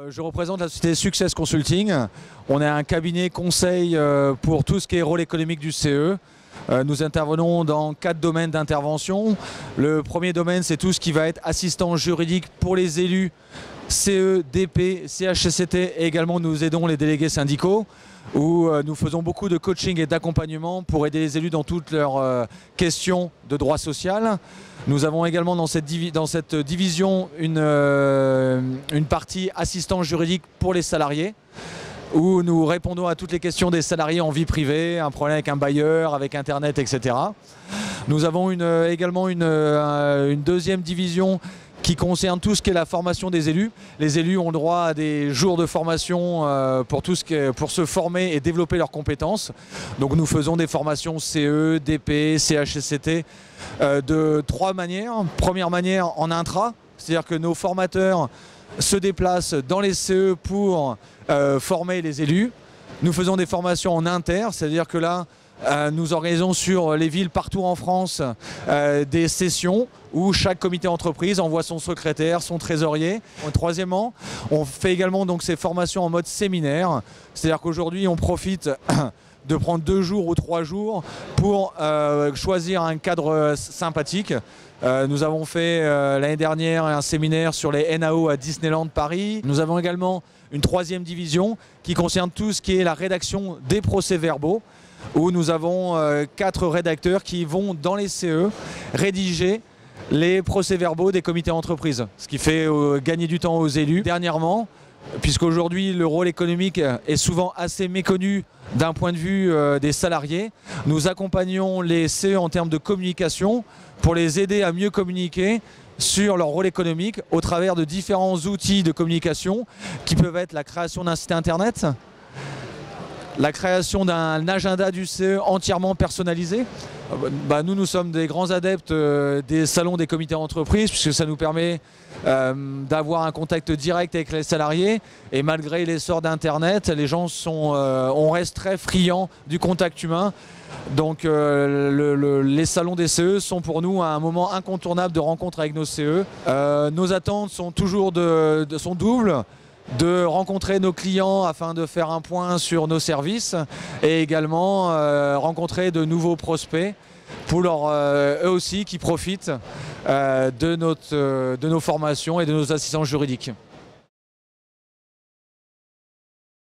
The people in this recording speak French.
Je représente la société Success Consulting. On est un cabinet conseil pour tout ce qui est rôle économique du CE. Nous intervenons dans 4 domaines d'intervention. Le premier domaine, c'est tout ce qui va être assistance juridique pour les élus CE, DP, CHSCT, et également nous aidons les délégués syndicaux où nous faisons beaucoup de coaching et d'accompagnement pour aider les élus dans toutes leurs questions de droit social. Nous avons également dans cette division une partie assistance juridique pour les salariés où nous répondons à toutes les questions des salariés en vie privée, un problème avec un bailleur, avec Internet, etc. Nous avons également une deuxième division qui concerne tout ce qui est la formation des élus. Les élus ont le droit à des jours de formation pour se former et développer leurs compétences. Donc nous faisons des formations CE, DP, CHSCT de 3 manières. Première manière en intra, c'est-à-dire que nos formateurs se déplacent dans les CE pour former les élus. Nous faisons des formations en inter, c'est-à-dire que là, nous organisons sur les villes partout en France des sessions où chaque comité entreprise envoie son secrétaire, son trésorier. Troisièmement, on fait également donc ces formations en mode séminaire, c'est-à-dire qu'aujourd'hui on profite de prendre 2 jours ou 3 jours pour choisir un cadre sympathique. Nous avons fait l'année dernière un séminaire sur les NAO à Disneyland Paris. Nous avons également une 3e division qui concerne tout ce qui est la rédaction des procès-verbaux, où nous avons 4 rédacteurs qui vont dans les CE rédiger les procès-verbaux des comités d'entreprise, ce qui fait gagner du temps aux élus. Dernièrement, puisqu'aujourd'hui le rôle économique est souvent assez méconnu d'un point de vue des salariés, nous accompagnons les CE en termes de communication pour les aider à mieux communiquer sur leur rôle économique au travers de différents outils de communication qui peuvent être la création d'un site internet, la création d'un agenda du CE entièrement personnalisé. Nous sommes des grands adeptes des salons des comités d'entreprise puisque ça nous permet d'avoir un contact direct avec les salariés, et malgré l'essor d'Internet, les gens on reste très friands du contact humain. Donc les salons des CE sont pour nous un moment incontournable de rencontre avec nos CE. Nos attentes sont toujours sont doubles: de rencontrer nos clients afin de faire un point sur nos services et également rencontrer de nouveaux prospects pour eux aussi qui profitent de nos formations et de nos assistances juridiques.